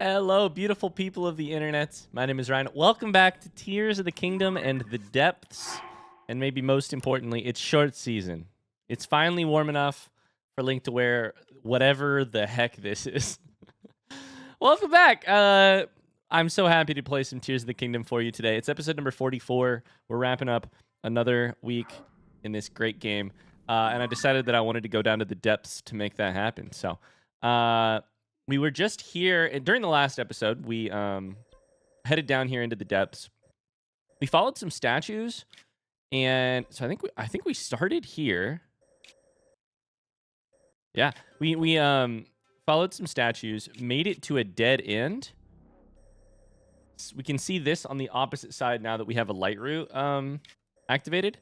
Hello, beautiful people of the internet. My name is Ryan. Welcome back to Tears of the Kingdom and the Depths. And maybe most importantly, it's short season. It's finally warm enough for Link to wear whatever the heck this is. Welcome back. I'm so happy to play some Tears of the Kingdom for you today. It's episode number 44. We're wrapping up another week in this great game. And I decided that I wanted to go down to the depths to make that happen. So, we were just here during the last episode. We headed down here into the depths. We followed some statues, and so I think we started here. Yeah, we followed some statues, made it to a dead end. So we can see this on the opposite side now that we have a lightroot activated,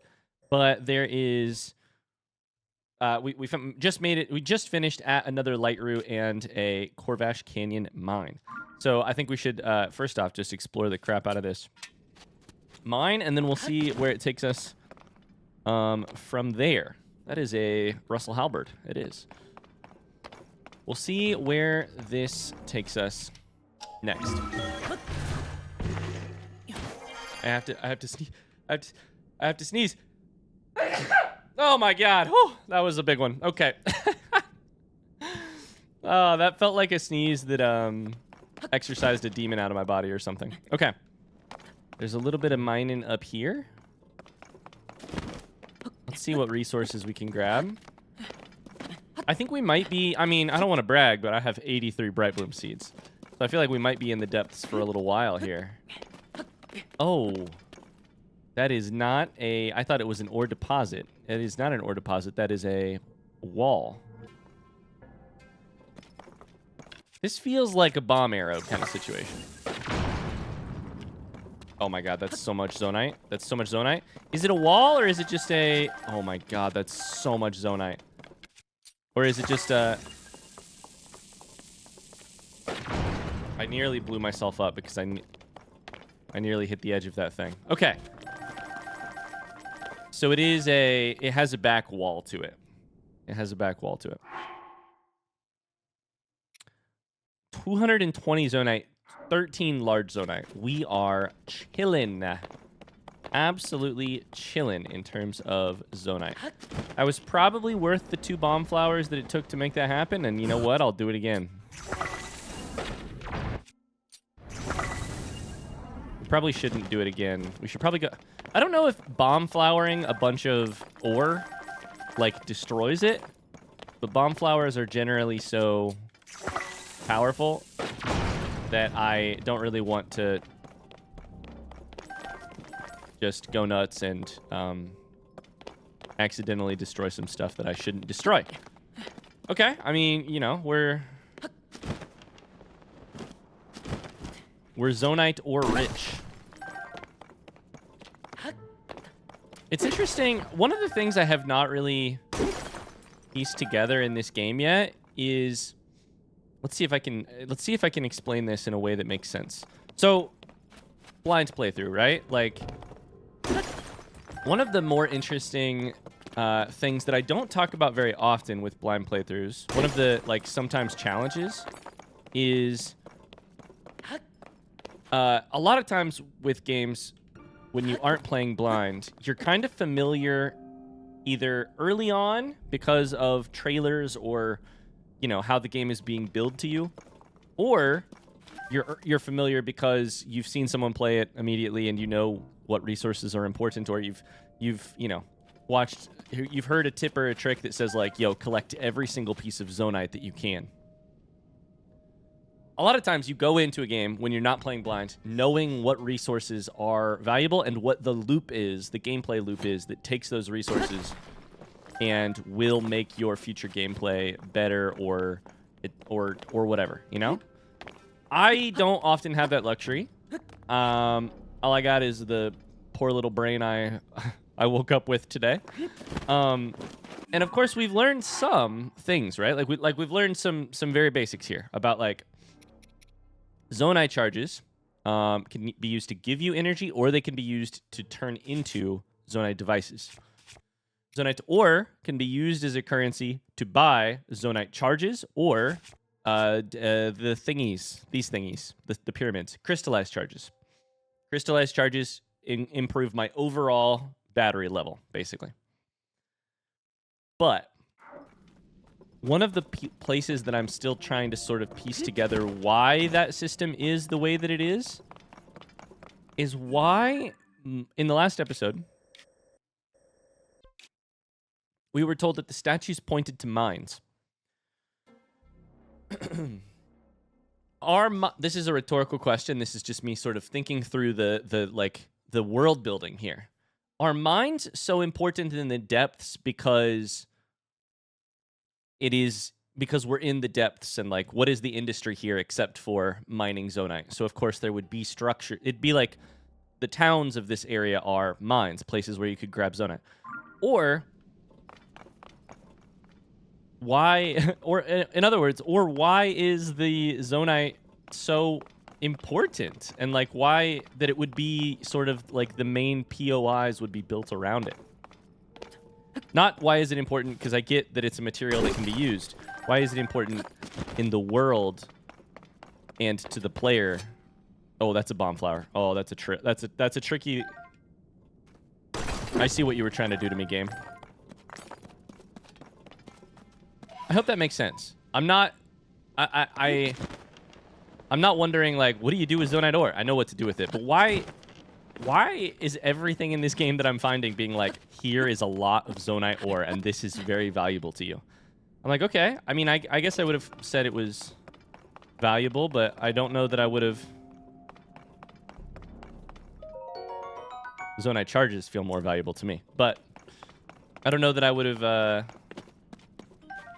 but there is. We just made it. We just finished at another lightroot and a Corvash Canyon mine. So I think we should first off just explore the crap out of this mine, and then we'll see where it takes us from there. That is a Russell Halberd. It is. We'll see where this takes us next. I have to sneeze. I have to sneeze. Oh my god. Whew, that was a big one. Okay. Oh, that felt like a sneeze that exorcised a demon out of my body or something. Okay. There's a little bit of mining up here. Let's see what resources we can grab. I think we might be, I mean, I don't want to brag, but I have 83 Bright Bloom seeds. So I feel like we might be in the depths for a little while here. Oh. That is not a... I thought it was an ore deposit. It is not an ore deposit. That is a wall. This feels like a bomb arrow kind of situation. Oh my god, that's so much zonite. That's so much zonite. Is it a wall or is it just a... Oh my god, that's so much zonite. Or is it just a... I nearly blew myself up because I nearly hit the edge of that thing. Okay. So it is it has a back wall to it. It has a back wall to it. 220 zonite, 13 large zonite. We are chilling. Absolutely chilling in terms of zonite. I was probably worth the 2 bomb flowers that it took to make that happen, and you know what? I'll do it again. We probably shouldn't do it again. We should probably go... I don't know if bomb flowering a bunch of ore, like, destroys it, but bomb flowers are generally so powerful that I don't really want to just go nuts and accidentally destroy some stuff that I shouldn't destroy. Okay, I mean, you know, we're zonite ore rich. It's interesting. One of the things I have not really pieced together in this game yet is, let's see if I can explain this in a way that makes sense. So, blind playthrough, right? Like, one of the more interesting things that I don't talk about very often with blind playthroughs, one of the, like, sometimes challenges is a lot of times with games, when you aren't playing blind, you're kind of familiar either early on because of trailers or, you know, how the game is being billed to you, or you're familiar because you've seen someone play it immediately and you know what resources are important, or you've you know, you've heard a tip or a trick that says, like, yo, collect every single piece of zonite that you can. A lot of times you go into a game when you're not playing blind, knowing what resources are valuable and what the loop is, the gameplay loop is that takes those resources and will make your future gameplay better or whatever, you know? I don't often have that luxury. All I got is the poor little brain I woke up with today. And of course we've learned some things, right? Like we've learned some very basics here about, like, zonite charges can be used to give you energy, or they can be used to turn into zonite devices. Zonite ore can be used as a currency to buy zonite charges, or the thingies, these thingies, the pyramids, crystallized charges. Crystallized charges improve my overall battery level, basically. But one of the places that I'm still trying to sort of piece together why that system is the way that it is why, in the last episode, we were told that the statues pointed to mines. This is a rhetorical question. This is just me sort of thinking through the world building here. Are mines so important in the depths because we're in the depths and like what is the industry here except for mining zonite? So of course there would be structure. It'd be like the towns of this area are mines, places where you could grab zonite. Or why, or in other words, or why is the zonite so important? And like why that it would be sort of like the main POIs would be built around it. Not why is it important, because I get that it's a material that can be used. Why is it important in the world and to the player? Oh, that's a bomb flower. Oh, that's a tricky. I see what you were trying to do to me, game. I hope that makes sense. I'm not wondering like what do you do with zonite ore? I know what to do with it, but why is everything in this game that I'm finding being like, here is a lot of zonite ore and this is very valuable to you? I'm like, okay. I mean, I guess I would have said it was valuable, but I don't know that I would have. Zonite charges feel more valuable to me, but I don't know that I would have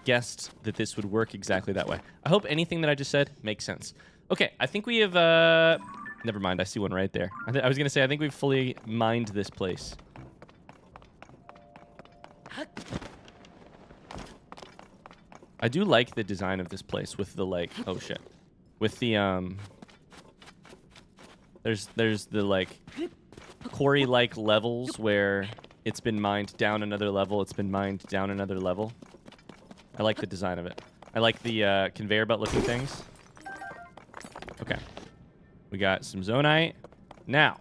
guessed that this would work exactly that way. I hope anything that I just said makes sense. Okay, I think we have... Never mind, I see one right there. I was going to say, I think we've fully mined this place. I do like the design of this place with the, like... Oh, shit. With the, There's the, like, quarry-like levels where it's been mined down another level, it's been mined down another level. I like the design of it. I like the conveyor belt-looking things. Okay. We got some zonite. Now,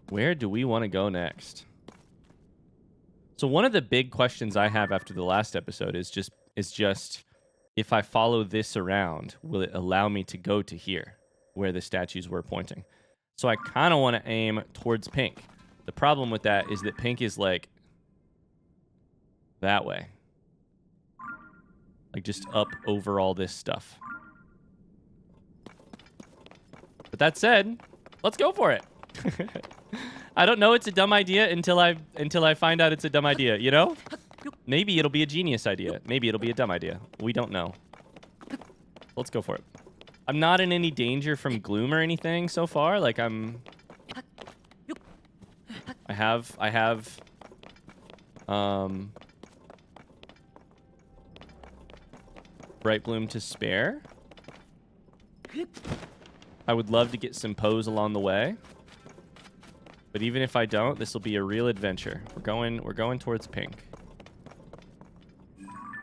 where do we want to go next? So one of the big questions I have after the last episode is just if I follow this around, will it allow me to go to here where the statues were pointing? So I kind of want to aim towards pink. The problem with that is that pink is like that way. Like just up over all this stuff. But that said, let's go for it. I don't know it's a dumb idea until I find out it's a dumb idea, you know? Maybe it'll be a genius idea. Maybe it'll be a dumb idea. We don't know. Let's go for it. I'm not in any danger from gloom or anything so far. Like I have bright bloom to spare. I would love to get some pose along the way. But even if I don't, this will be a real adventure. We're going towards pink.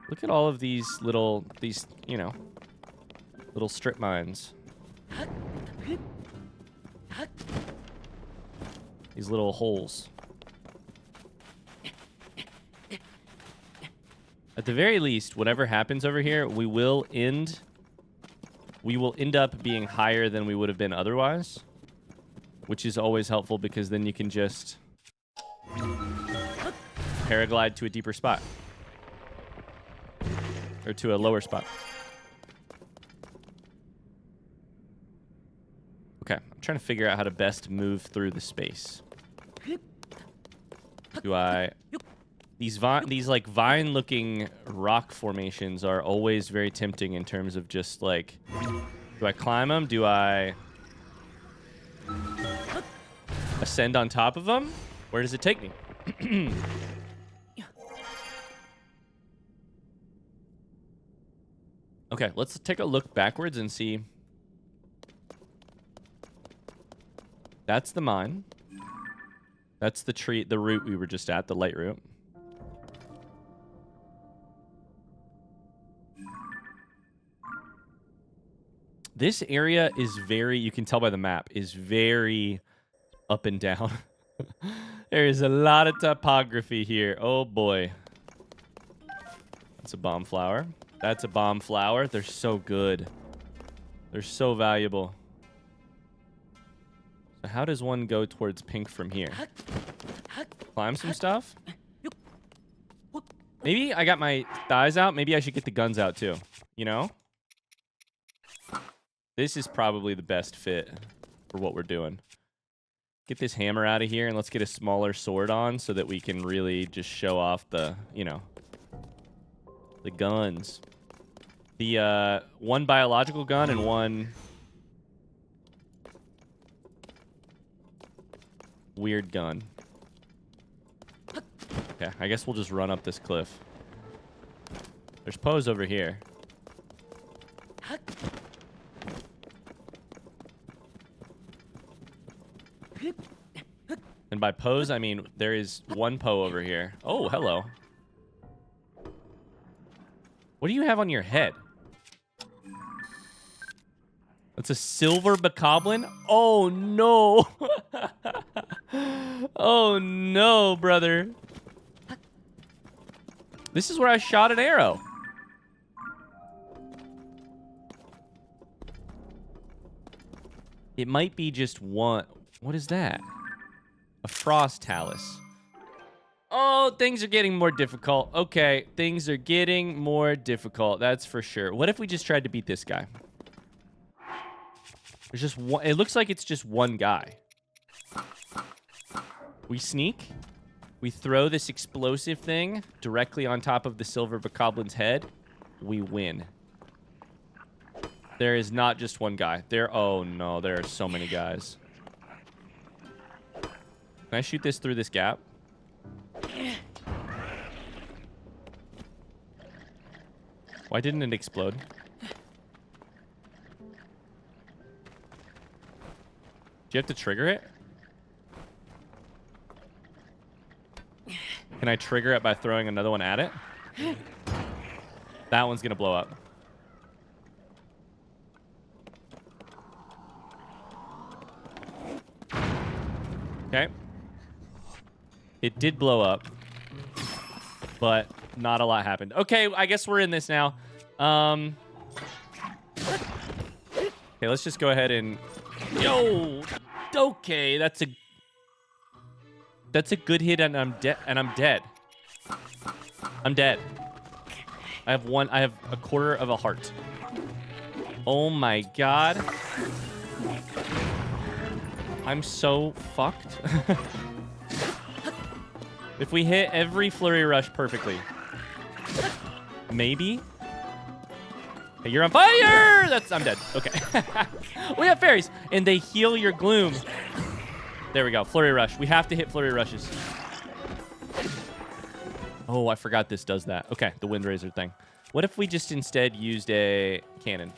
Look at all of these, you know, little strip mines. These little holes. At the very least, whatever happens over here, we will end up being higher than we would have been otherwise, which is always helpful because then you can just paraglide to a deeper spot or to a lower spot. Okay, I'm trying to figure out how to best move through the space. These like vine-looking rock formations are always very tempting in terms of just like, do I climb them? Do I ascend on top of them? Where does it take me? Okay, let's take a look backwards and see. That's the mine. That's the tree, the route we were just at, the light route. This area is very, you can tell by the map, is very up and down. There is a lot of topography here. Oh boy. That's a bomb flower. That's a bomb flower. They're so good. They're so valuable. So how does one go towards pink from here? Climb some stuff? Maybe I got my thighs out. Maybe I should get the guns out too. You know? This is probably the best fit for what we're doing. Get this hammer out of here and let's get a smaller sword on so that we can really just show off the, you know, the guns. The one biological gun and one weird gun. Okay, I guess we'll just run up this cliff. There's Poe's over here. And by Poe's, I mean there is one Poe over here. Oh, hello. What do you have on your head? That's a silver bokoblin? Oh, no. Oh, no, brother. This is where I shot an arrow. It might be just one. What is that? A frost talus. Oh, things are getting more difficult. Okay, things are getting more difficult. That's for sure. What if we just tried to beat this guy? There's just one. It looks like it's just one guy. We sneak. We throw this explosive thing directly on top of the silver bokoblin's head. We win. There is not just one guy. Oh no, there are so many guys. Can I shoot this through this gap? Why didn't it explode? Do you have to trigger it? Can I trigger it by throwing another one at it? That one's gonna blow up. Okay. It did blow up, but not a lot happened. Okay, I guess we're in this now. Okay, let's just go ahead and... Yo! Okay, that's a good hit, and I'm dead. I'm dead. I have a quarter of a heart. Oh my god. I'm so fucked. If we hit every flurry rush perfectly. Maybe? Hey, you're on fire! I'm dead. Okay. We have fairies, and they heal your gloom. There we go. Flurry rush. We have to hit flurry rushes. Oh, I forgot this does that. Okay, the wind razor thing. What if we just instead used a cannon?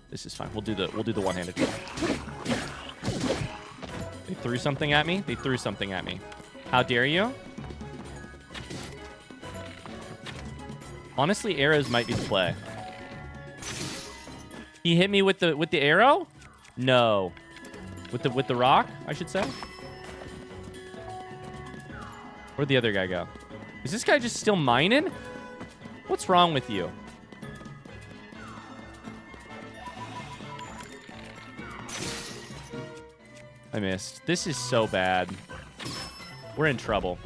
This is fine. We'll do the one-handed. They threw something at me. How dare you? Honestly, arrows might be the play. He hit me with the arrow? No. With the rock, I should say. Where'd the other guy go? Is this guy just still mining? What's wrong with you? I missed. This is so bad. We're in trouble.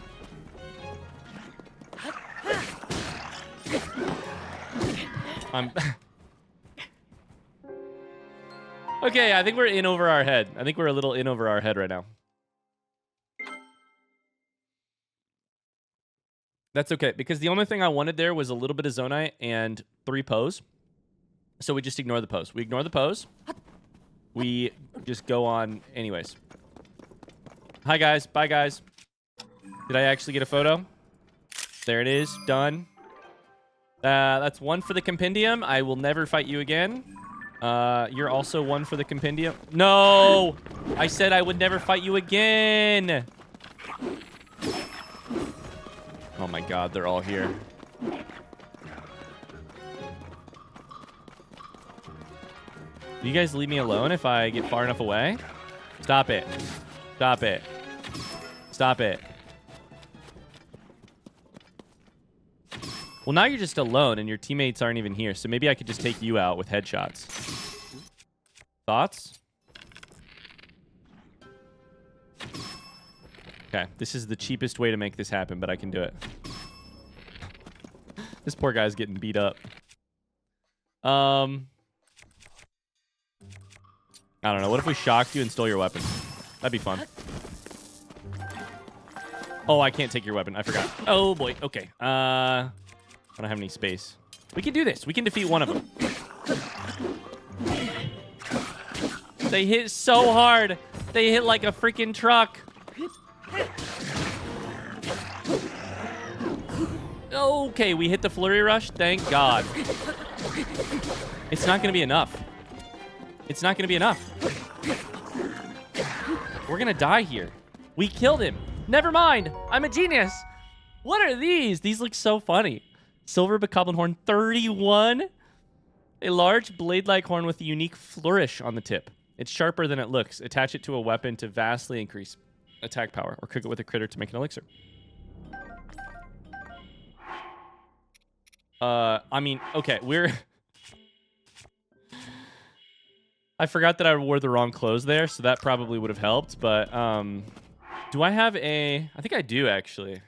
Okay, I think we're in over our head. I think we're a little in over our head right now. That's okay, because the only thing I wanted there was a little bit of Zonite and 3 Poes. So we just ignore the Poes. We ignore the Poes. We just go on anyways. Hi, guys. Bye, guys. Did I actually get a photo? There it is. Done. That's 1 for the compendium. I will never fight you again. You're also 1 for the compendium. No! I said I would never fight you again! Oh my god, they're all here. Do you guys leave me alone if I get far enough away? Stop it. Stop it. Stop it. Well, now you're just alone and your teammates aren't even here, so maybe I could just take you out with headshots. Thoughts? Okay, this is the cheapest way to make this happen, but I can do it. This poor guy's getting beat up. I don't know. What if we shocked you and stole your weapon? That'd be fun. Oh, I can't take your weapon. I forgot. Oh, boy. Okay. I don't have any space. We can do this. We can defeat one of them. They hit so hard. They hit like a freaking truck. Okay, we hit the flurry rush. Thank God. It's not going to be enough. It's not going to be enough. We're going to die here. We killed him. Never mind. I'm a genius. What are these? These look so funny. Silver bokoblin horn 31. A large blade-like horn with a unique flourish on the tip. It's sharper than it looks. Attach it to a weapon to vastly increase attack power, or cook it with a critter to make an elixir. I mean, okay, I forgot that I wore the wrong clothes there, so that probably would have helped, but, do I have I think I do, actually.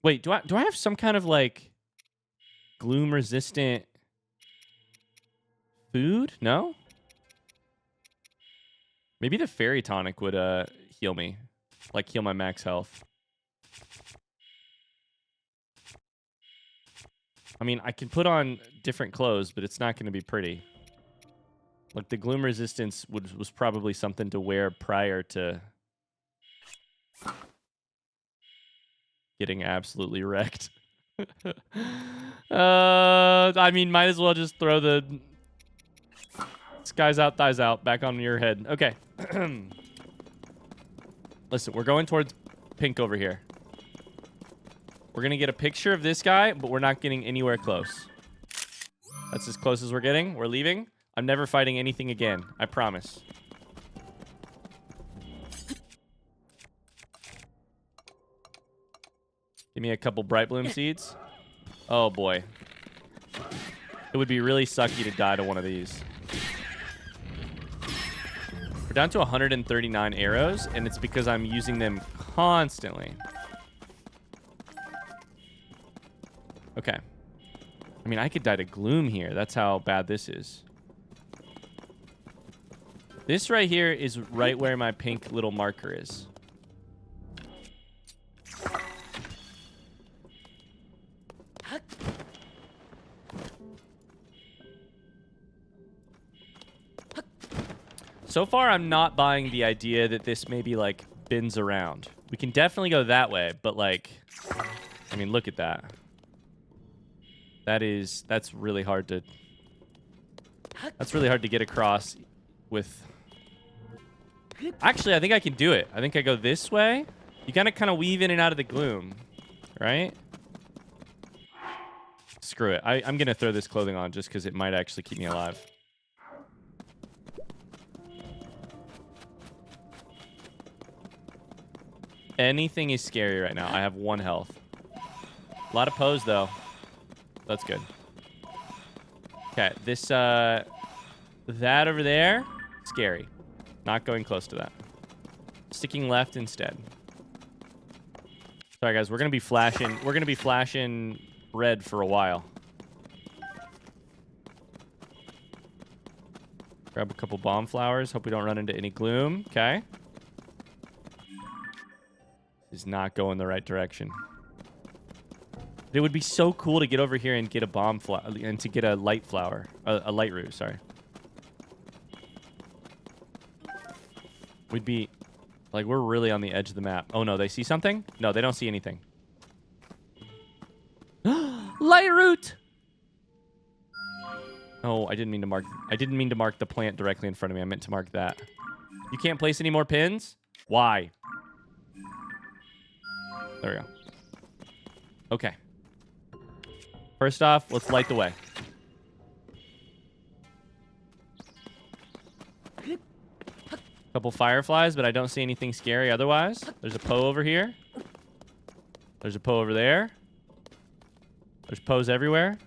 Wait, do I have some kind of, like, gloom-resistant food? No? Maybe the fairy tonic would, heal me. Like, heal my max health. I mean, I can put on different clothes, but it's not going to be pretty. Like, the gloom resistance was probably something to wear prior to getting absolutely wrecked. I mean, might as well just throw the skies out, thighs out back on your head. Okay. Listen, we're going towards pink over here. We're going to get a picture of this guy, but we're not getting anywhere close. That's as close as we're getting. We're leaving. I'm never fighting anything again. I promise. Give me a couple bright bloom seeds. Oh, boy. It would be really sucky to die to one of these. We're down to 139 arrows, and it's because I'm using them constantly. Okay. I mean, I could die to gloom here. That's how bad this is. This right here is right where my pink little marker is. So far, I'm not buying the idea that this maybe, like, bends around. We can definitely go that way, but, like, I mean, look at that. That's really hard to... That's really hard to get across with... Actually, I think I can do it. I think I go this way. You gotta kind of weave in and out of the gloom, right? Screw it. I'm gonna throw this clothing on just because it might actually keep me alive. Anything is scary right now. I have 1 health. A lot of pose, though. That's good. Okay, this, that over there, scary. Not going close to that. Sticking left instead. Sorry, guys, we're gonna be flashing red for a while. Grab a couple bomb flowers. Hope we don't run into any gloom. Okay. Is not going the right direction. It would be so cool to get over here and get a bomb flower and to get a light flower, a light root. Sorry. We'd be like, we're really on the edge of the map. Oh no, they see something? No, they don't see anything. Light root. Oh, I didn't mean to mark the plant directly in front of me. I meant to mark that. You can't place any more pins? Why? There we go. Okay. First off, let's light the way. Couple fireflies, but I don't see anything scary otherwise. There's a Poe over here. There's a Poe over there. There's Poes everywhere.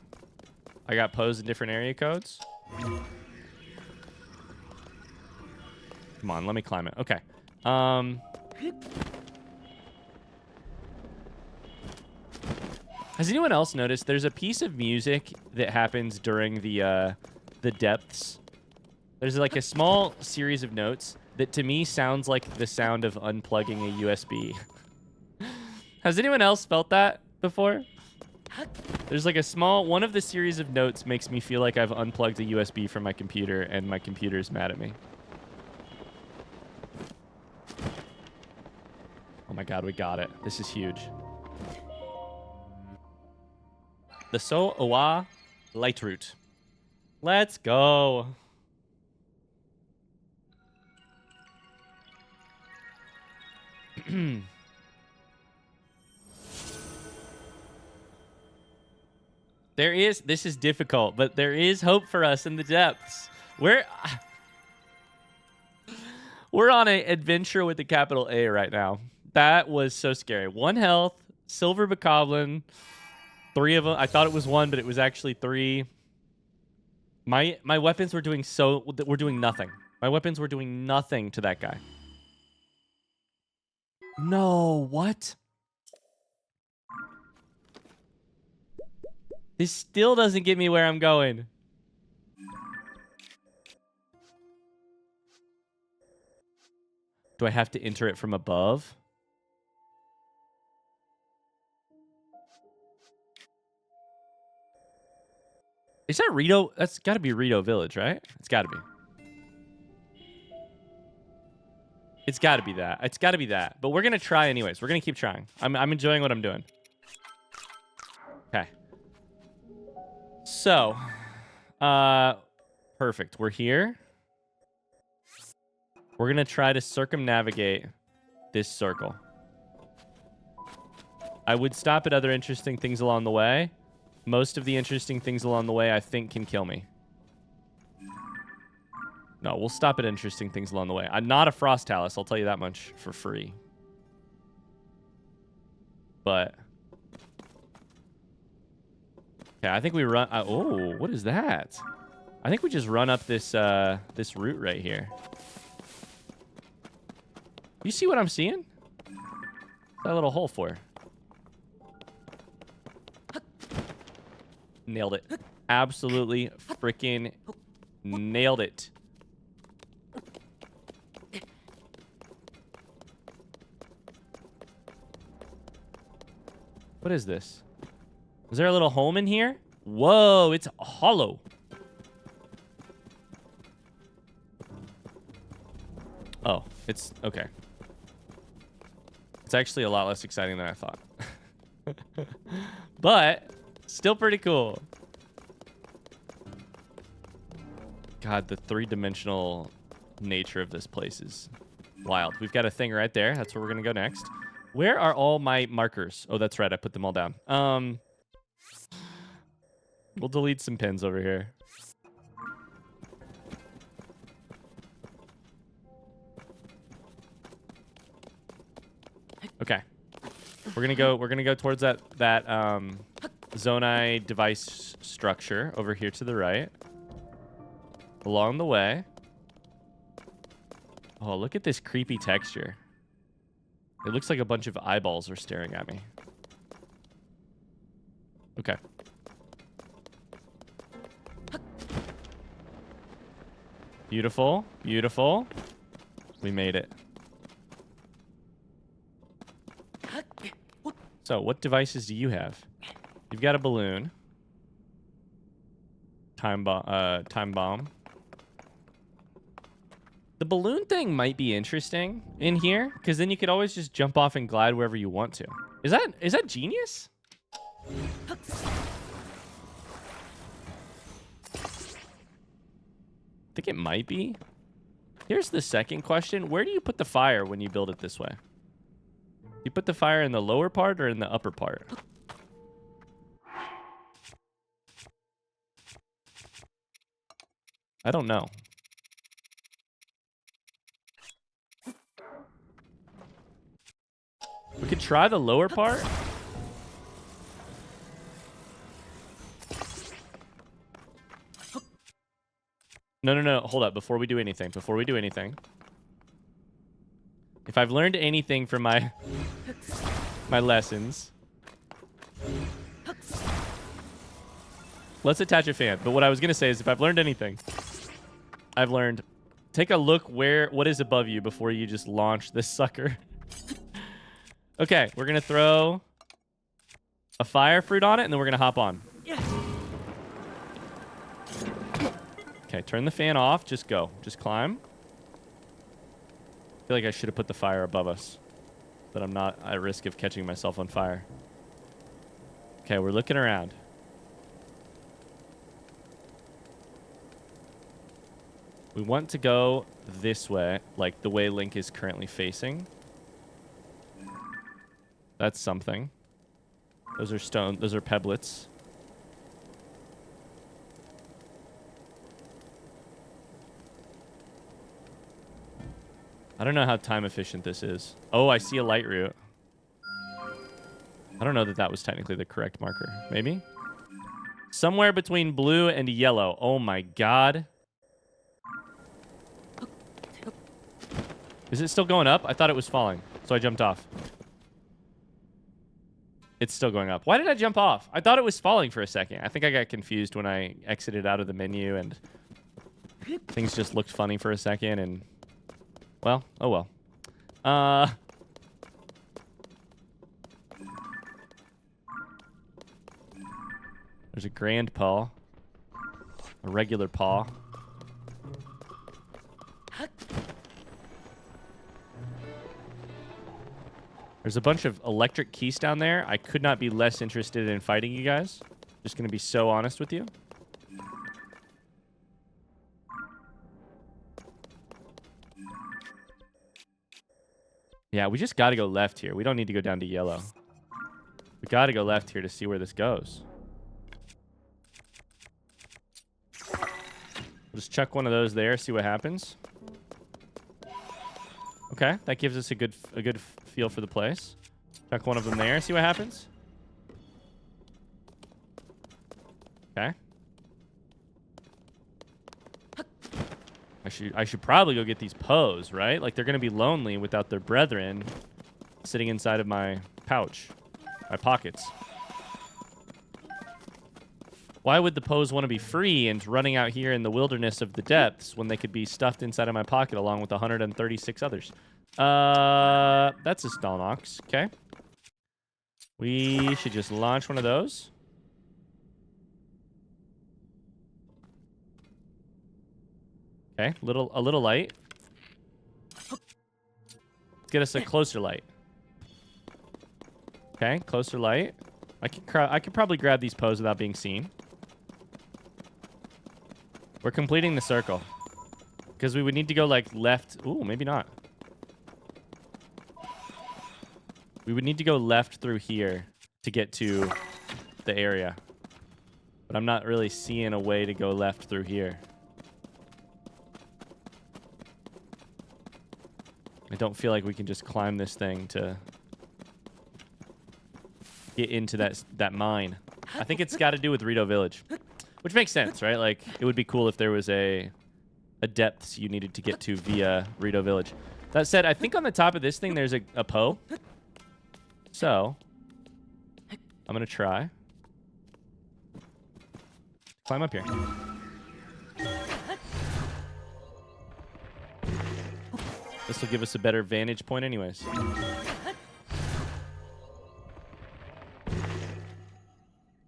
I got Poes in different area codes. Come on, let me climb it. Okay. Has anyone else noticed there's a piece of music that happens during the depths? There's like a small series of notes that to me sounds like the sound of unplugging a USB. Has anyone else felt that before? There's like a small, one of the series of notes makes me feel like I've unplugged a USB from my computer and my computer's mad at me. Oh my god, we got it. This is huge. The So Owa lightroot. Let's go. This is difficult, but there is hope for us in the depths. We're on an adventure with the capital A right now. That was so scary. 1 health, silver bokoblin, 3 of them. I thought it was 1, but it was actually 3. My weapons were doing nothing. My weapons were doing nothing to that guy. No, what? This still doesn't get me where I'm going. Do I have to enter it from above? Is that Rito? That's got to be Rito Village, right? It's got to be. It's got to be that. It's got to be that. But we're going to try anyways. We're going to keep trying. I'm enjoying what I'm doing. Okay. So, perfect. We're here. We're going to try to circumnavigate this circle. I would stop at other interesting things along the way. Most of the interesting things along the way, I think, can kill me. No, we'll stop at interesting things along the way. I'm not a Frost Talus, I'll tell you that much for free. But... okay, I think we run... oh, what is that? I think we just run up this this route right here. You see what I'm seeing? What's that little hole for? Nailed it. Absolutely freaking nailed it. What is this? Is there a little home in here? Whoa, it's hollow. Oh, it's okay. It's actually a lot less exciting than I thought. But still pretty cool. God, the 3-dimensional nature of this place is wild. We've got a thing right there. That's where we're going to go next. Where are all my markers? Oh, that's right. I put them all down. We'll delete some pins over here. Okay. We're gonna go towards that Zonai device structure over here to the right. Along the way. Oh, look at this creepy texture. It looks like a bunch of eyeballs are staring at me. Okay. Beautiful. Beautiful. We made it. So, what devices do you have? You've got a balloon. Time bomb. The balloon thing might be interesting in here, because then you could always just jump off and glide wherever you want to. Is that genius? I think it might be. Here's the second question. Where do you put the fire when you build it this way? You put the fire in the lower part or in the upper part? I don't know. try the lower part. No. Hold up. Before we do anything. If I've learned anything from my lessons, let's attach a fan. But what I was gonna say is, if I've learned anything, I've learned take a look what is above you before you just launch this sucker. Okay, we're gonna throw a fire fruit on it, and then we're gonna hop on. Okay, turn the fan off. Just go. Just climb. I feel like I should have put the fire above us, but I'm not at risk of catching myself on fire. Okay, we're looking around. We want to go this way, like the way Link is currently facing. That's something. Those are stone. Those are pebblets. I don't know how time efficient this is. Oh, I see a lightroot. I don't know that that was technically the correct marker. Maybe? Somewhere between blue and yellow. Oh my god. Is it still going up? I thought it was falling, so I jumped off. It's still going up. Why did I jump off? I thought it was falling for a second. I think I got confused when I exited out of the menu and things just looked funny for a second and... Well, oh well. There's a grand paw. A regular paw. There's a bunch of electric keys down there. I could not be less interested in fighting you guys. Just gonna be so honest with you. Yeah, we just gotta go left here. We don't need to go down to yellow. We gotta go left here to see where this goes. We'll just chuck one of those there, see what happens. Okay, that gives us a good feel for the place. Chuck one of them there, see what happens. Okay. I should probably go get these Poes, right? Like, they're gonna be lonely without their brethren sitting inside of my pouch, my pockets. Why would the Poes want to be free and running out here in the wilderness of the depths when they could be stuffed inside of my pocket along with 136 others? That's a Stalnox. Okay. We should just launch one of those. Okay, a little light. Let's get us a closer light. Okay, closer light. I could probably grab these Poes without being seen. We're completing the circle. Because we would need to go, like, left. Ooh, maybe not. We would need to go left through here to get to the area. But I'm not really seeing a way to go left through here. I don't feel like we can just climb this thing to get into that mine. I think it's got to do with Rito Village. Which makes sense, right? Like, it would be cool if there was a depths you needed to get to via Rito Village. That said, I think on the top of this thing there's a Poe. So, I'm going to try. Climb up here. This will give us a better vantage point anyways.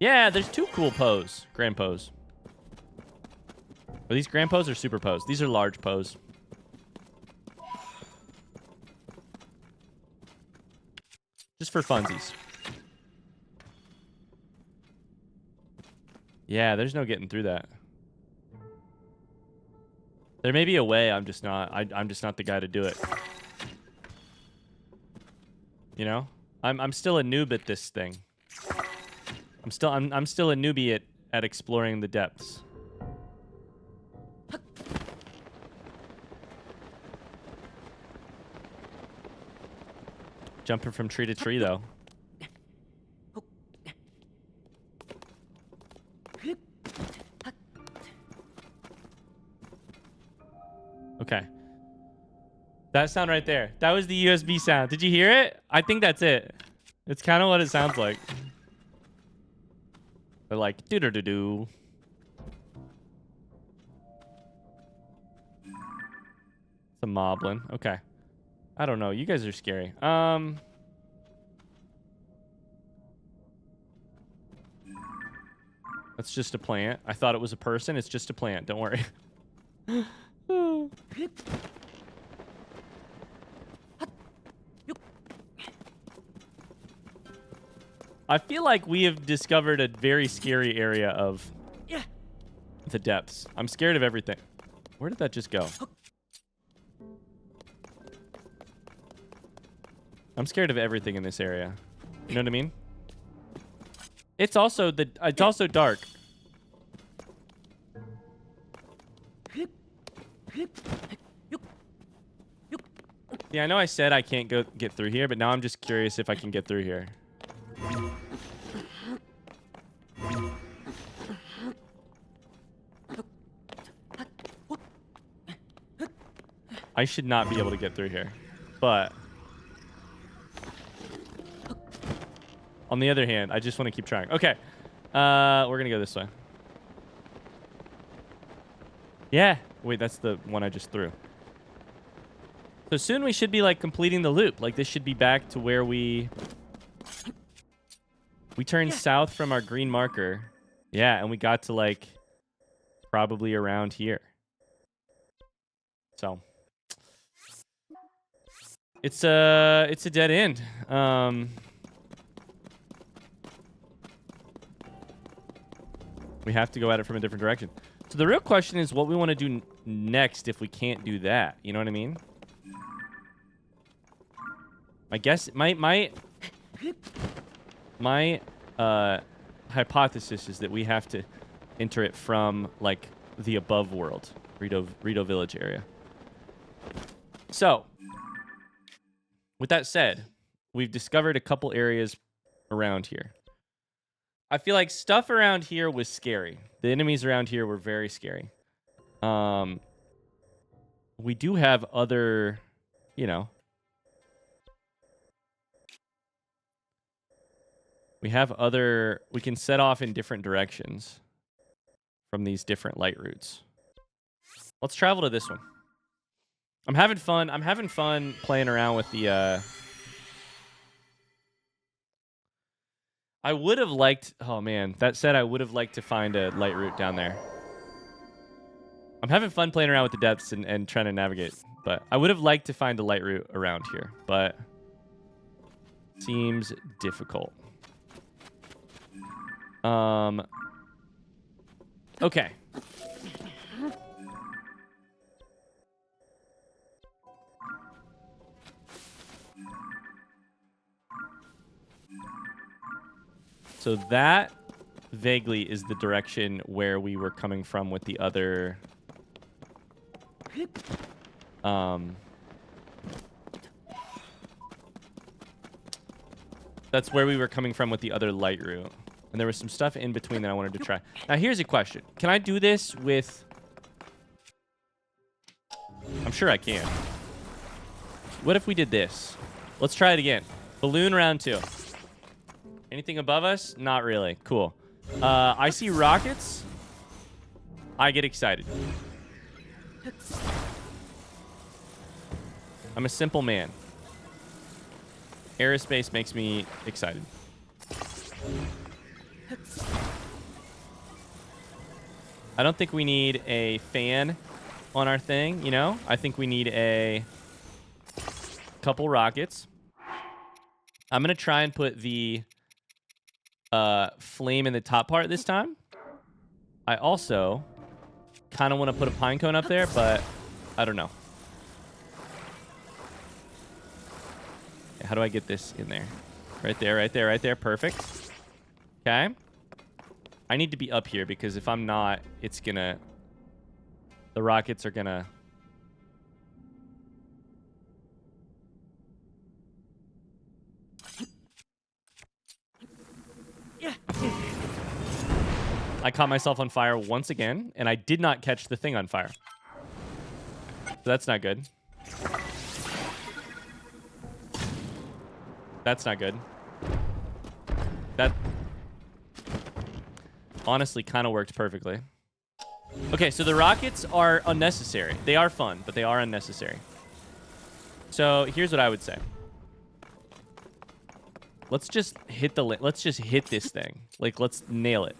Yeah, there's two cool Poes. Grand Poes. Are these Grand Poes or Super Poes? These are large Poes. Just for funsies. Yeah, there's no getting through that. There may be a way, I'm just not the guy to do it. You know? I'm still a noob at this thing. I'm still a newbie at exploring the depths. Jumping from tree to tree, though. Okay. That sound right there. That was the USB sound. Did you hear it? I think that's it. It's kind of what it sounds like. They're like, doo-doo-doo-doo. It's a moblin. Okay. I don't know. You guys are scary. That's just a plant. I thought it was a person. It's just a plant. Don't worry. I feel like we have discovered a very scary area of the depths. I'm scared of everything. Where did that just go? I'm scared of everything in this area. You know what I mean? It's also dark. Yeah, I know I said I can't get through here, but now I'm just curious if I can get through here. I should not be able to get through here, but on the other hand, I just want to keep trying. Okay, we're gonna go this way. Yeah, wait, that's the one I just threw. So soon we should be like completing the loop. Like this should be back to where we turned south from our green marker. Yeah, and we got to like probably around here. So it's a dead end. We have to go at it from a different direction. So the real question is what we want to do next if we can't do that. You know what I mean? I guess my hypothesis is that we have to enter it from like the above world, Rito Village area. So, with that said, we've discovered a couple areas around here. I feel like stuff around here was scary. The enemies around here were very scary. We do have other, you know, we can set off in different directions from these different light routes. Let's travel to this one. I'm having fun. I'm having fun playing around with the, I would have liked, oh man, that said, I would have liked to find a light route down there. I'm having fun playing around with the depths and trying to navigate, but I would have liked to find a light route around here, but seems difficult. Okay. So that vaguely is the direction where we were coming from with the other that's where we were coming from with the other light route. And there was some stuff in between that I wanted to try. Now, here's a question. Can I do this with... I'm sure I can. What if we did this? Let's try it again. Balloon round 2. Anything above us? Not really. Cool. I see rockets. I get excited. I'm a simple man. Aerospace makes me excited. I don't think we need a fan on our thing, you know? I think we need a couple rockets. I'm going to try and put the flame in the top part this time. I also kind of want to put a pine cone up there, but I don't know. How do I get this in there? Right there, right there, right there. Perfect. Okay. I need to be up here because if I'm not, it's gonna... The rockets are gonna... I caught myself on fire once again, and I did not catch the thing on fire. So that's not good. That's not good. That honestly kind of worked perfectly. Okay, so the rockets are unnecessary. They are fun, but they are unnecessary. So here's what I would say. Let's just hit the let's just hit this thing. Like, let's nail it.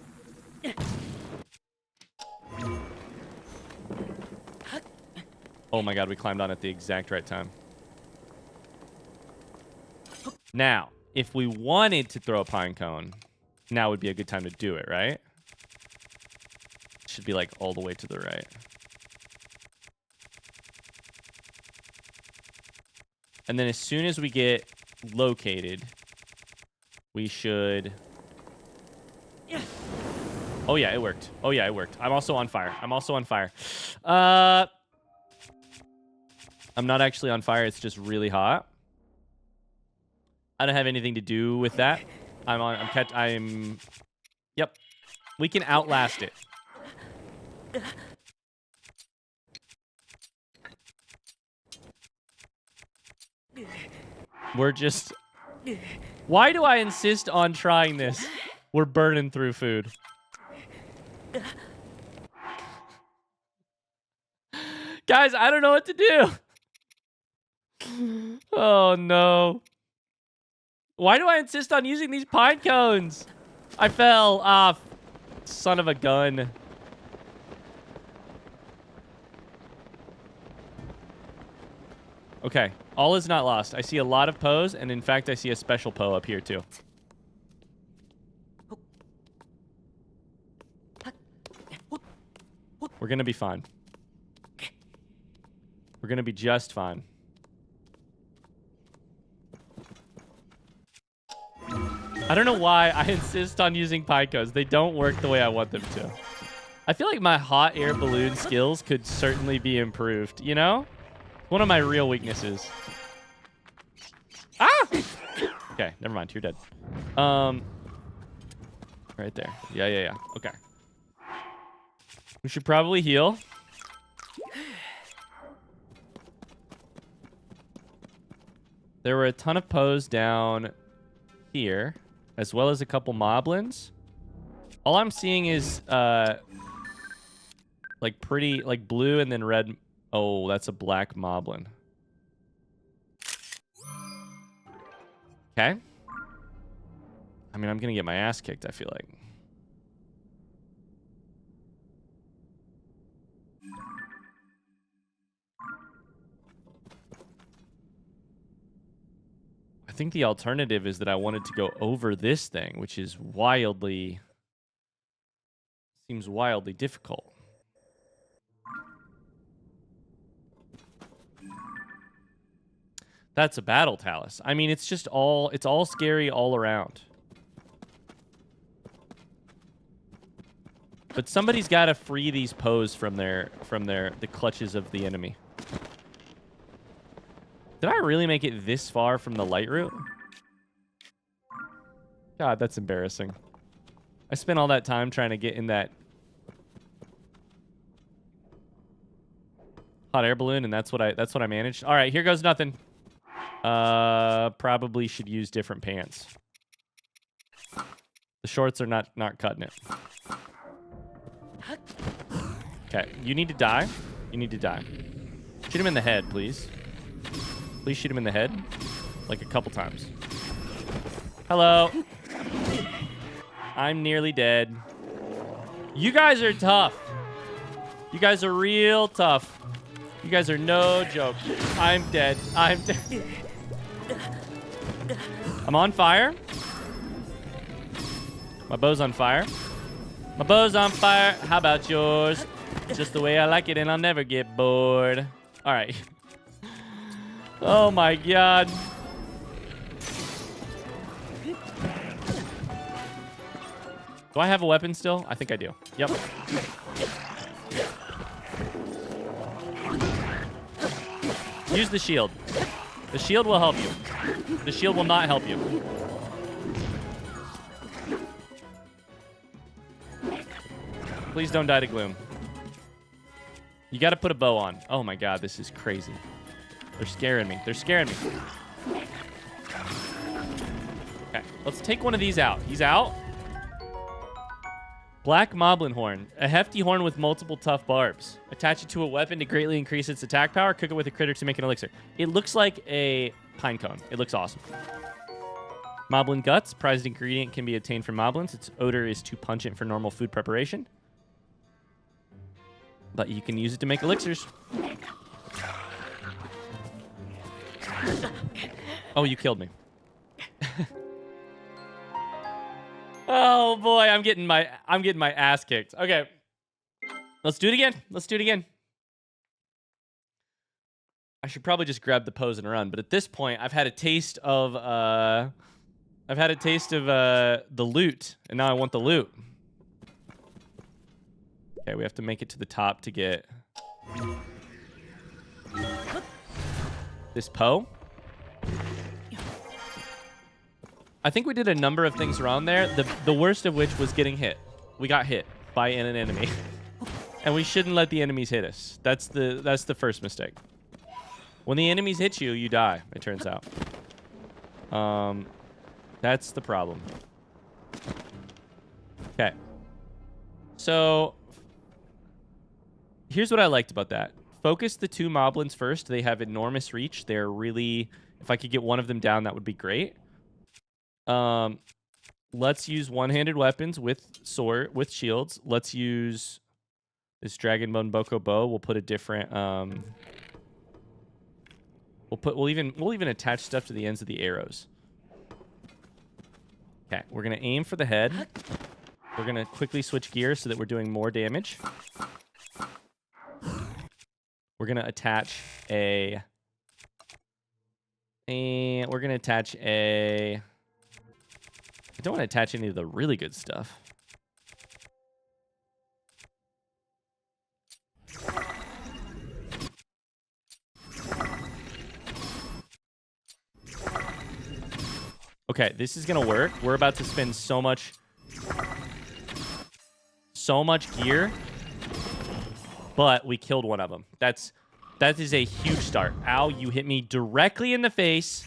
Oh my god, we climbed on at the exact right time. Now, if we wanted to throw a pine cone, now would be a good time to do it, right? Should be like all the way to the right. And then as soon as we get located, we should... Oh yeah, it worked. Oh yeah, it worked. I'm also on fire. I'm also on fire. I'm not actually on fire. It's just really hot. I don't have anything to do with that. Yep. We can outlast it. We're just... Why do I insist on trying this? We're burning through food. Guys, I don't know what to do. Oh, no. Why do I insist on using these pine cones? I fell off. Son of a gun. Okay, all is not lost. I see a lot of Poes, and in fact, I see a special Poe up here, too. We're gonna be fine. We're gonna be just fine. I don't know why I insist on using Picos. They don't work the way I want them to. I feel like my hot air balloon skills could certainly be improved, you know? One of my real weaknesses. Ah! Okay, never mind. You're dead. Right there. Yeah. Okay. We should probably heal. There were a ton of Poes down here, as well as a couple moblins. All I'm seeing is like pretty, like blue and then red. Oh, that's a black moblin. Okay. I mean, I'm gonna get my ass kicked, I feel like. I think the alternative is that I wanted to go over this thing, which is wildly... seems wildly difficult. That's a battle talus. I mean, it's just all... it's all scary all around. But somebody's got to free these Poes from the clutches of the enemy. Did I really make it this far from the lightroot? God, that's embarrassing. I spent all that time trying to get in that hot air balloon, and that's what I managed. All right, here goes nothing. Probably should use different pants. The shorts are not cutting it. Okay, you need to die. You need to die. Shoot him in the head, please. Please shoot him in the head. Like a couple times. Hello. I'm nearly dead. You guys are tough. You guys are real tough. You guys are no joke. I'm dead. I'm dead. I'm on fire. My bow's on fire. My bow's on fire. How about yours? Just the way I like it, and I'll never get bored. All right. Oh my god. Do I have a weapon still? I think I do. Yep. Use the shield. The shield will help you. The shield will not help you. Please don't die to gloom. You got to put a bow on. Oh my god, this is crazy. They're scaring me. They're scaring me. Okay, let's take one of these out. He's out. Black Moblin Horn. A hefty horn with multiple tough barbs. Attach it to a weapon to greatly increase its attack power. Cook it with a critter to make an elixir. It looks like a pine cone. It looks awesome. Moblin Guts. Prized ingredient can be obtained from moblins. Its odor is too pungent for normal food preparation, but you can use it to make elixirs. Oh, you killed me. Oh boy, I'm getting my ass kicked. Okay. Let's do it again. Let's do it again. I should probably just grab the pose and run, but at this point, I've had a taste of the loot, and now I want the loot. Okay, we have to make it to the top to get this Poe. I think we did a number of things wrong there. The worst of which was getting hit. We got hit by an enemy. And we shouldn't let the enemies hit us. That's the first mistake. When the enemies hit you, you die, it turns out. That's the problem. Okay. So here's what I liked about that. Focus the two moblins first. They have enormous reach. They're really, if I could get one of them down, that would be great. Let's use one-handed weapons with shields. Let's use this Dragonbone Boko bow. We'll put a different we'll even attach stuff to the ends of the arrows. Okay, we're gonna aim for the head. We're gonna quickly switch gears so that we're doing more damage. We're gonna attach a I don't want to attach any of the really good stuff. Okay, this is going to work. We're about to spend so much gear, but we killed one of them. That is a huge start. Ow, you hit me directly in the face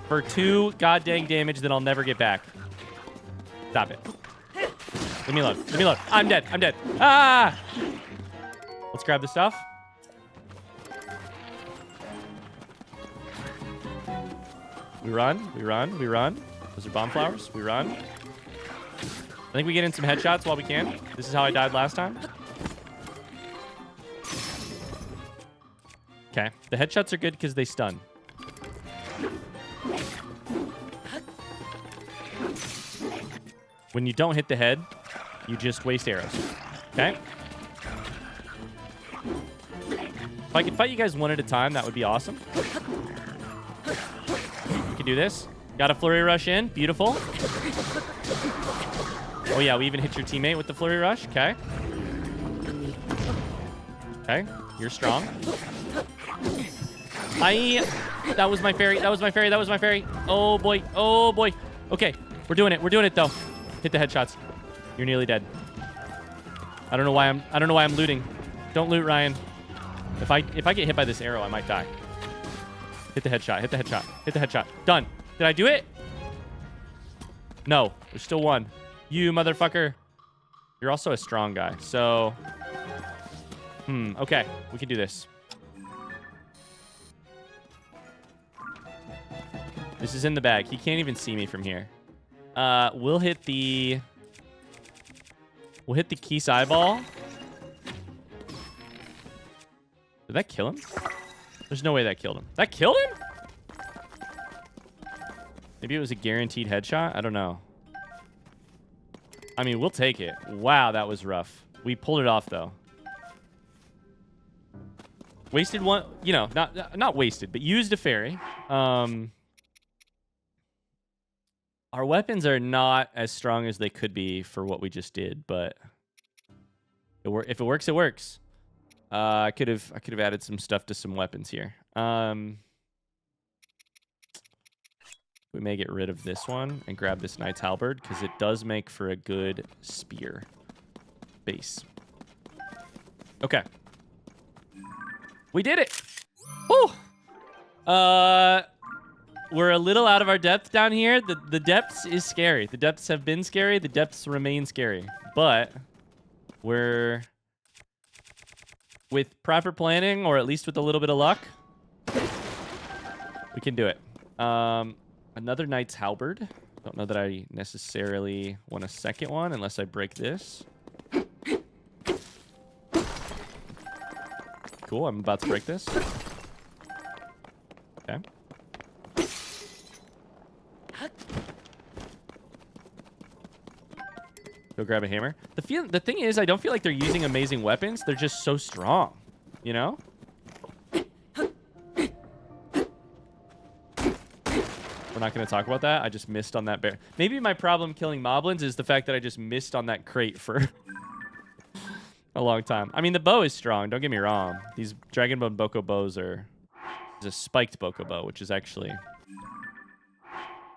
for 2 goddamn damage that I'll never get back. Stop it. Leave me alone. Leave me alone. I'm dead. I'm dead. Ah! Let's grab the stuff. We run. We run. We run. Those are bomb flowers. We run. I think we get in some headshots while we can. This is how I died last time. Okay. The headshots are good because they stun. When you don't hit the head, you just waste arrows. Okay? If I could fight you guys one at a time, that would be awesome. We can do this. Got a flurry rush in. Beautiful. Oh, yeah, we even hit your teammate with the flurry rush. Okay. Okay. You're strong. That was my fairy. That was my fairy. That was my fairy. Oh, boy. Oh, boy. Okay. We're doing it. We're doing it, though. Hit the headshots. You're nearly dead. I don't know why I'm looting. Don't loot, Ryan. If I get hit by this arrow, I might die. Hit the headshot. Hit the headshot. Hit the headshot. Done. Did I do it? No. There's still one. You motherfucker. You're also a strong guy. So, okay. We can do this. This is in the bag. He can't even see me from here. We'll hit the Keese eyeball. Did that kill him? There's no way that killed him. That killed him? Maybe it was a guaranteed headshot? I don't know. I mean, we'll take it. Wow, that was rough. We pulled it off, though. Wasted one, you know, not wasted, but used a fairy. Our weapons are not as strong as they could be for what we just did, but if it works, it works. I could have added some stuff to some weapons here. We may get rid of this one and grab this knight's halberd because it does make for a good spear. base. Okay. We did it. Woo! We're a little out of our depth down here. The depths is scary. The depths have been scary. The depths remain scary. But we're, with proper planning, or at least with a little bit of luck, we can do it. Another Knight's Halberd. Don't know that I necessarily want a second one unless I break this. Cool, I'm about to break this. Okay. Go grab a hammer. The thing is, I don't feel like they're using amazing weapons. They're just so strong, you know? We're not going to talk about that. I just missed on that bear. Maybe my problem killing moblins is the fact that I just missed on that crate for a long time. I mean, the bow is strong. Don't get me wrong. These Dragonbone Boko bows are... It's a spiked Boko bow, which is actually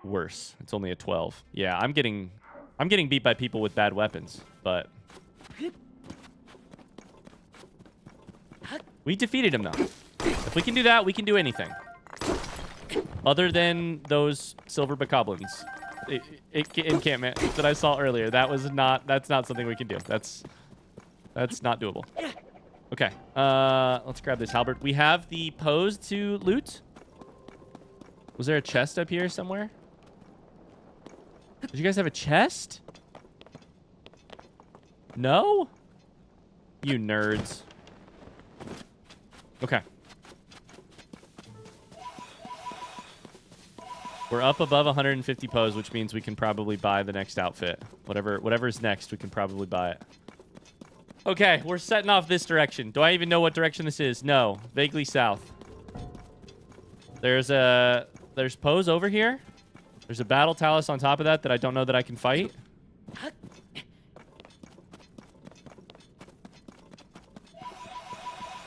worse. It's only a 12. Yeah, I'm getting beat by people with bad weapons, but... We defeated him, though. If we can do that, we can do anything. Other than those silver bokoblins. Encampment that I saw earlier. That's not something we can do. That's not doable. Okay. Let's grab this halberd. We have the pose to loot. Was there a chest up here somewhere? Did you guys have a chest? No? You nerds. Okay. We're up above 150 pose, which means we can probably buy the next outfit. Whatever's next, we can probably buy it. Okay, we're setting off this direction. Do I even know what direction this is? No. Vaguely south. There's pose over here. There's a battle talus on top of that I don't know that I can fight.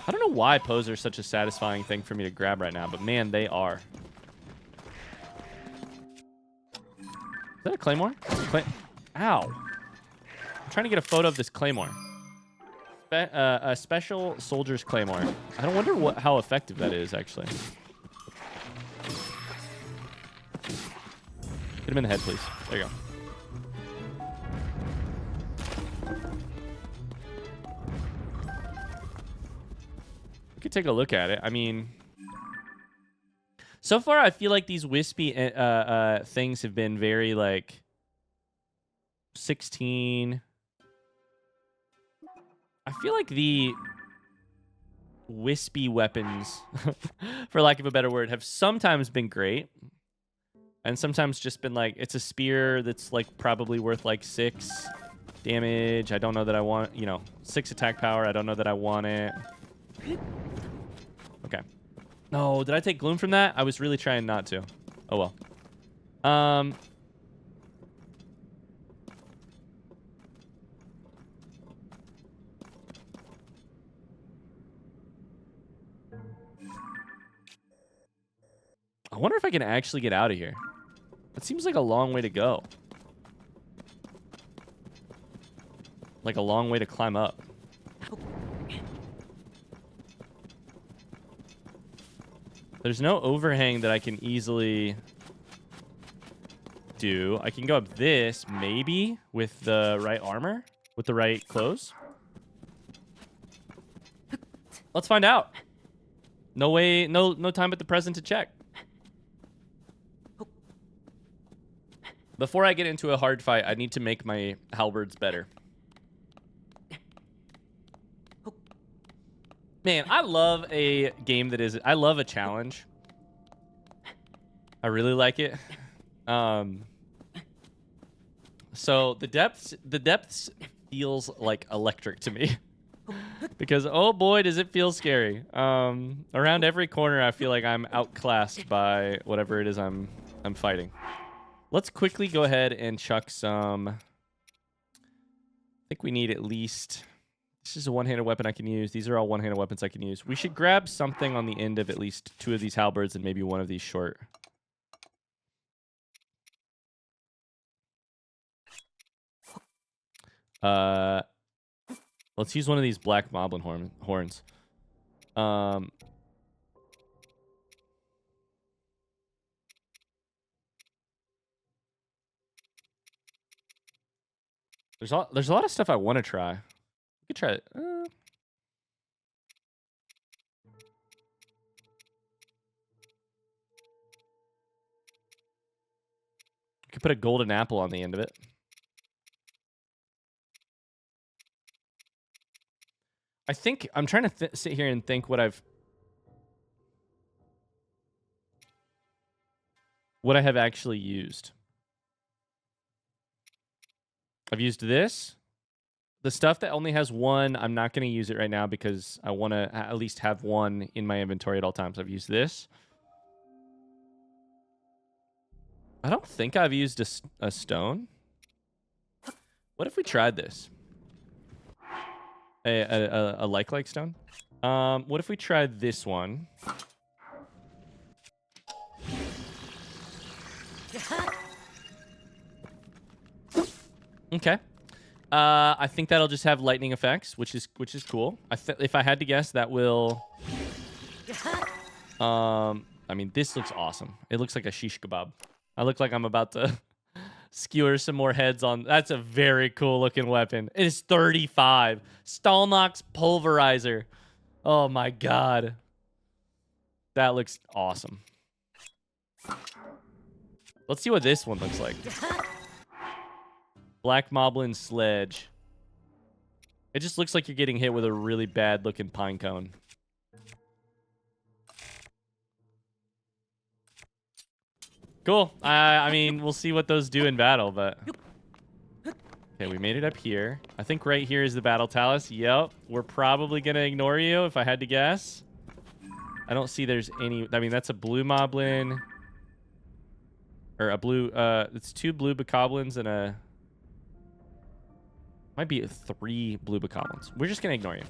I don't know why pose are such a satisfying thing for me to grab right now, but man, they are. Is that a claymore? Ow. I'm trying to get a photo of this claymore. A special soldier's claymore. I don't wonder how effective that is, actually. Hit him in the head, please. There you go. We could take a look at it. I mean... So far, I feel like these wispy things have been very, like... 16... I feel like the wispy weapons, for lack of a better word, have sometimes been great. And sometimes just been like, it's a spear that's like probably worth like 6 damage. I don't know that I want, 6 attack power. I don't know that I want it. Okay. No, did I take Gloom from that? I was really trying not to. Oh, well. I wonder if I can actually get out of here. That seems like a long way to go. Like a long way to climb up. There's no overhang that I can easily do. I can go up this, maybe, with the right armor, with the right clothes. Let's find out. No way, no time but the present to check. Before I get into a hard fight, I need to make my halberds better. Man, I love a game that is... I love a challenge. I really like it. So the depths feels like electric to me. Because, oh boy, does it feel scary. Around every corner, I feel like I'm outclassed by whatever it is I'm fighting. Let's quickly go ahead and chuck some... I think we need at least... This is a one-handed weapon I can use. These are all one-handed weapons I can use. We should grab something on the end of at least 2 of these halberds and maybe 1 of these short. Let's use one of these black moblin horns. There's a lot of stuff I want to try. We could try it. We could put a golden apple on the end of it. I think I'm trying to sit here and think what I have actually used. I've used this. The stuff that only has one, I'm not going to use it right now because I want to at least have one in my inventory at all times. I've used this. I don't think I've used a stone. What if we tried this? A like stone? What if we tried this one? Okay. I think that'll just have lightning effects, which is cool. If I had to guess, that will. I mean, this looks awesome. It looks like a shish kebab. I look like I'm about to skewer some more heads on. That's a very cool looking weapon. It is 35. Stalnox Pulverizer. Oh my god. That looks awesome. Let's see what this one looks like. Black Moblin Sledge. It just looks like you're getting hit with a really bad looking pine cone. Cool. I mean, we'll see what those do in battle, but... Okay, we made it up here. I think right here is the Battle Talus. Yep. We're probably going to ignore you, if I had to guess. I don't see there's any... I mean, that's a blue Moblin. Or a blue... it's 2 blue Bokoblins and a... Might be 3 blue Bokoblins. We're just going to ignore you.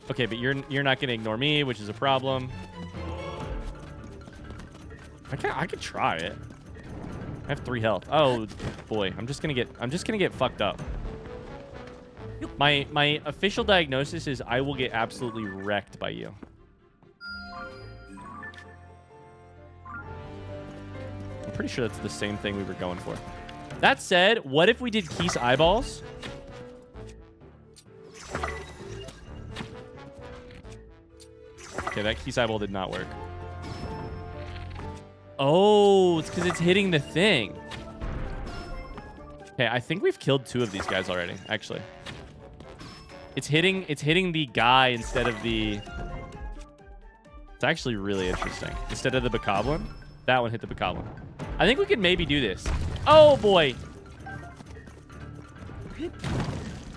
Okay, but you're not going to ignore me, which is a problem. I could try it. I have 3 health. Oh boy, I'm just gonna get fucked up. My official diagnosis is I will get absolutely wrecked by you. I'm pretty sure that's the same thing we were going for. That said, what if we did Keese Eyeballs? Okay, that Keese Eyeball did not work. Oh, it's because it's hitting the thing. Okay, I think we've killed 2 of these guys already, actually. It's hitting the guy instead of the... It's actually really interesting. Instead of the Bokoblin, that one hit the Bokoblin. I think we could maybe do this. Oh, boy.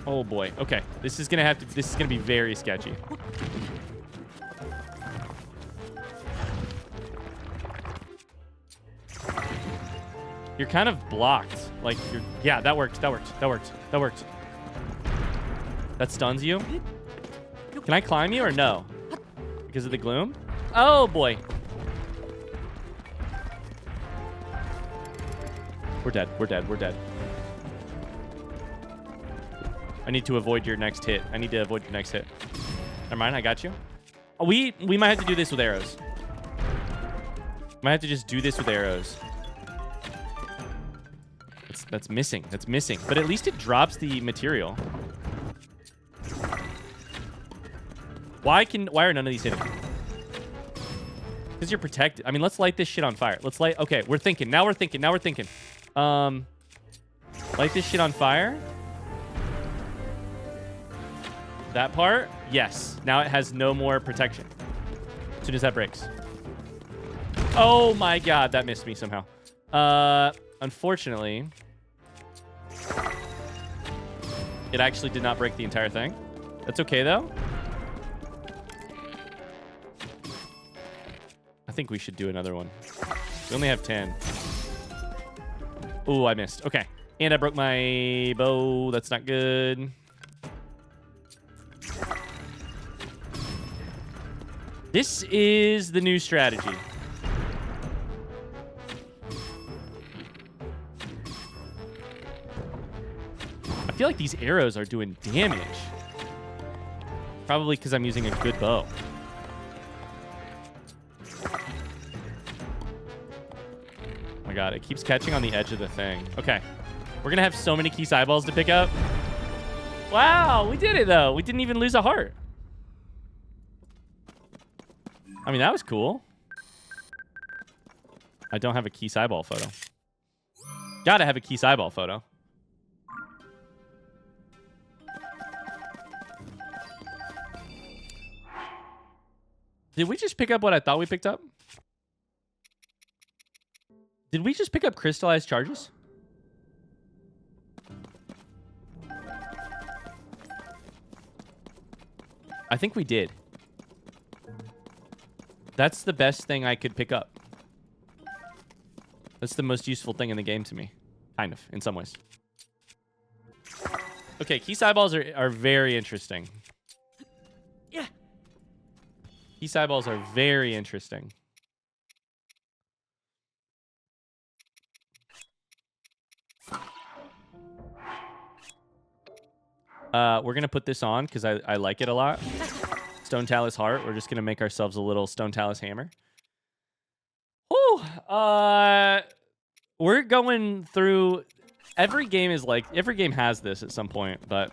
Oh, boy. Okay, this is gonna be very sketchy. You're kind of blocked. Like, you're... Yeah, that worked. That worked. That stuns you? Can I climb you or no? Because of the gloom? Oh, boy. We're dead. I need to avoid your next hit. Never mind, I got you. Oh, we might have to do this with arrows. Might have to just do this with arrows. That's missing. But at least it drops the material. Why are none of these hitting? Because you're protected. I mean, let's light this shit on fire. Okay, we're thinking. Now we're thinking. Light this shit on fire. That part? Yes. Now it has no more protection. As soon as that breaks. Oh my god, that missed me somehow. Unfortunately... It actually did not break the entire thing. That's okay, though. I think we should do another one. We only have 10. Ooh, I missed. Okay. And I broke my bow. That's not good. This is the new strategy. I feel like these arrows are doing damage. Probably because I'm using a good bow. Oh my god, it keeps catching on the edge of the thing. Okay. We're going to have so many Keese eyeballs to pick up. Wow, we did it, though. We didn't even lose a heart. I mean, that was cool. I don't have a Keese eyeball photo. Gotta have a Keese eyeball photo. Did we just pick up what I thought we picked up? Did we just pick up crystallized charges? I think we did. That's the best thing I could pick up. That's the most useful thing in the game to me. Kind of, in some ways. Okay, Keese eyeballs are very interesting. Yeah. Keese eyeballs are very interesting. We're going to put this on because I like it a lot. Stone Talus Heart. We're just going to make ourselves a little Stone Talus Hammer. Whew. We're going through... Every game has this at some point, but...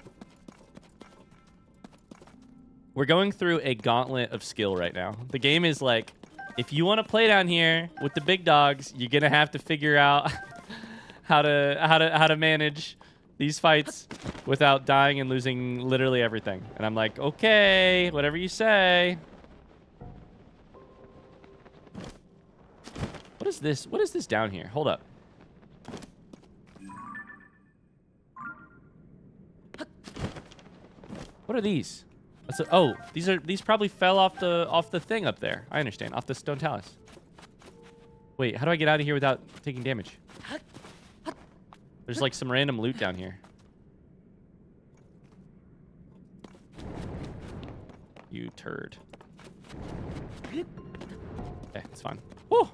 We're going through a gauntlet of skill right now. The game is like, if you want to play down here with the big dogs, you're going to have to figure out how to manage these fights without dying and losing literally everything. And I'm like, okay, whatever you say. What is this? What is this down here? Hold up. What are these? Oh, these probably fell off the thing up there. I understand. Off the Stone Talus. Wait, how do I get out of here without taking damage? There's like some random loot down here. You turd. Okay, it's fine. Woo!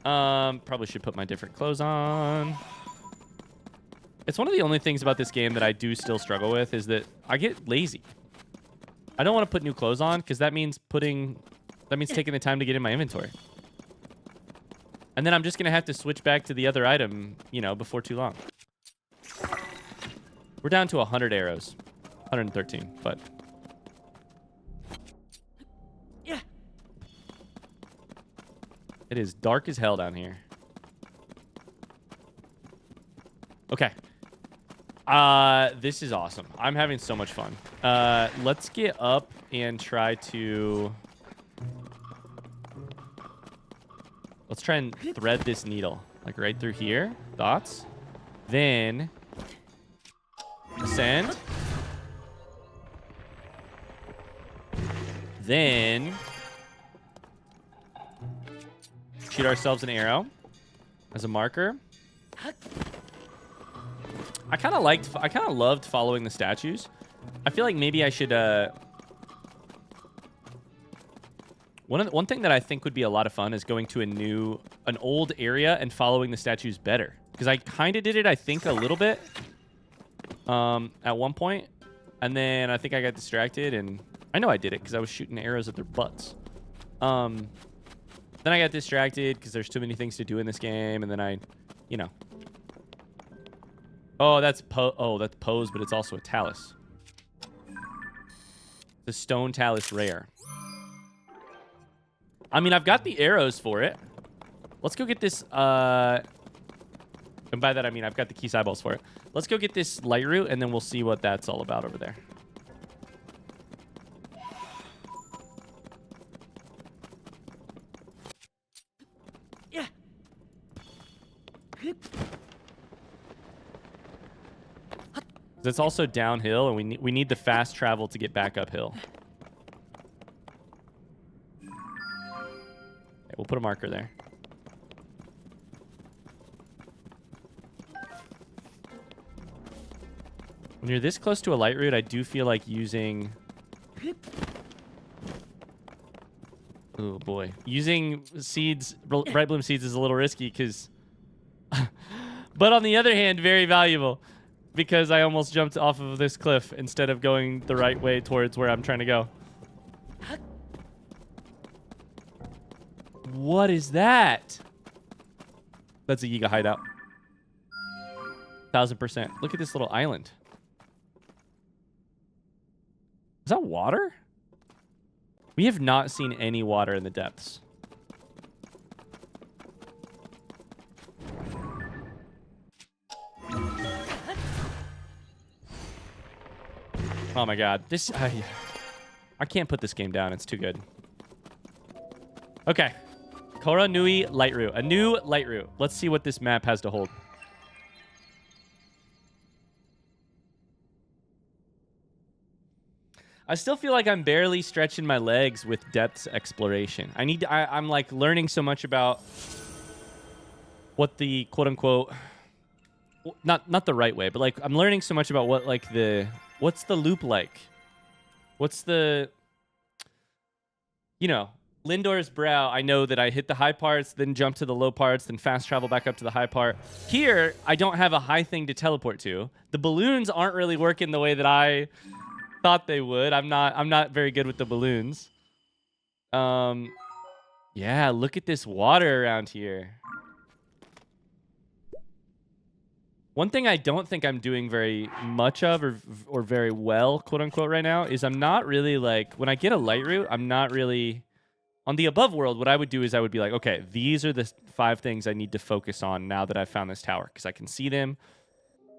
Probably should put my different clothes on. It's one of the only things about this game that I do still struggle with is that I get lazy. I don't want to put new clothes on because that means taking the time to get in my inventory. And then I'm just going to have to switch back to the other item, before too long. We're down to 100 arrows. 113, but... Yeah. It is dark as hell down here. Okay. This is awesome. I'm having so much fun. Let's get up and try to... Let's try and thread this needle. Like right through here. Thoughts? Then... Ascend. Then... Shoot ourselves an arrow. As a marker. I kind of loved following the statues. I feel like maybe I should, one thing that I think would be a lot of fun is going to an old area and following the statues better. Because I kind of did it, I think, a little bit, at one point. And then I think I got distracted, and I know I did it because I was shooting arrows at their butts. Then I got distracted because there's too many things to do in this game, and then I, Oh, that's pose, but it's also a talus. The Stone Talus Rare. I mean, I've got the arrows for it. Let's go get this, and by that I mean I've got the Keese eyeballs for it. Let's go get this lightroot, and then we'll see what that's all about over there. Yeah. It's also downhill, and we need the fast travel to get back uphill. Okay, we'll put a marker there. When you're this close to a lightroot, I do feel like using... Oh, boy. Using seeds, bright bloom seeds is a little risky, because... But on the other hand, very valuable. because I almost jumped off of this cliff instead of going the right way towards where I'm trying to go. What is that? That's a Yiga hideout. 1000%. Look at this little island. Is that water? We have not seen any water in the depths. Oh my god. This... I can't put this game down. It's too good. Okay. Kora Nui Lightroot. A new Lightroot. Let's see what this map has to hold. I still feel like I'm barely stretching my legs with depths exploration. I'm like learning so much about what the quote unquote, not the right way, but like I'm learning so much about what like what's the loop like? What's the, you know, Lindor's Brow, I know that I hit the high parts, then jump to the low parts, then fast travel back up to the high part. Here, I don't have a high thing to teleport to. The balloons aren't really working the way that I thought they would. I'm not very good with the balloons. Yeah, look at this water around here. One thing I don't think I'm doing very much of or very well, quote unquote, right now is I'm not really like, when I get a Lightroot, I'm not really on the above world. What I would do is I would be like, okay, these are the 5 things I need to focus on now that I've found this tower because I can see them.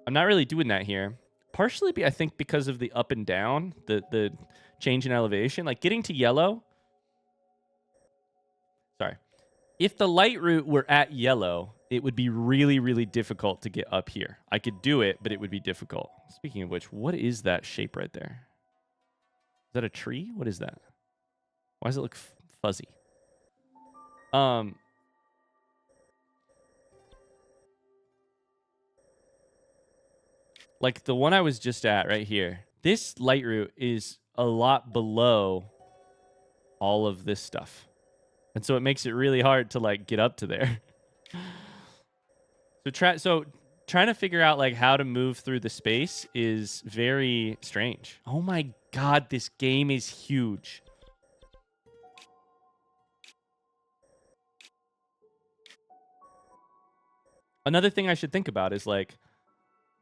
I'm not really doing that here. Partially, I think, because of the up and down, the change in elevation. Like, getting to yellow... Sorry. If the Lightroot were at yellow, it would be really, really difficult to get up here. I could do it, but it would be difficult. Speaking of which, what is that shape right there? Is that a tree? What is that? Why does it look fuzzy? Like the one I was just at right here. This Lightroot is a lot below all of this stuff. And so it makes it really hard to like get up to there. So trying to figure out like how to move through the space is very strange. Oh my god, this game is huge. Another thing I should think about is like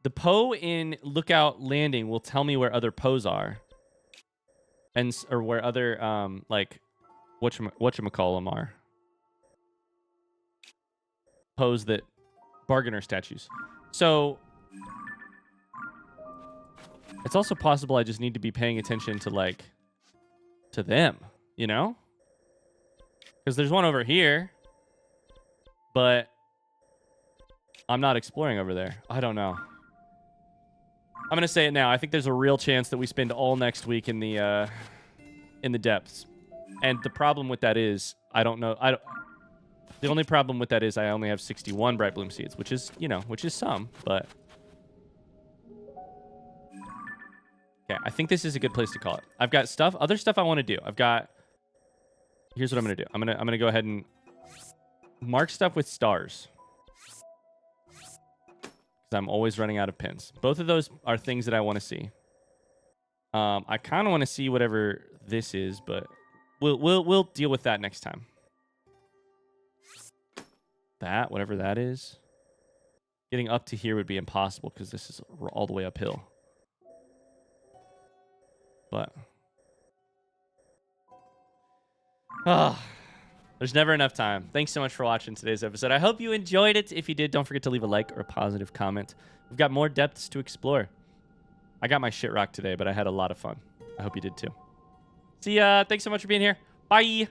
the Poe in Lookout Landing will tell me where other Poes are. Or where other like whatchamacallem are. Poes that bargainer statues. So it's also possible I just need to be paying attention to like to them, you know? Because there's one over here, but I'm not exploring over there. I don't know. I'm gonna say it now. I think there's a real chance that we spend all next week in the depths. And the problem with that is I don't know. The only problem with that is I only have 61 Bright Bloom seeds, which is, you know, which is some, but okay, I think this is a good place to call it. I've got other stuff I want to do. Here's what I'm gonna do. I'm gonna go ahead and mark stuff with stars. I'm always running out of pins. Both of those are things that I want to see. I kind of want to see whatever this is, but we'll deal with that next time. Whatever that is. Getting up to here would be impossible because this is all the way uphill. But there's never enough time. Thanks so much for watching today's episode. I hope you enjoyed it. If you did, don't forget to leave a like or a positive comment. We've got more depths to explore. I got my shit rocked today, but I had a lot of fun. I hope you did too. See ya. Thanks so much for being here. Bye.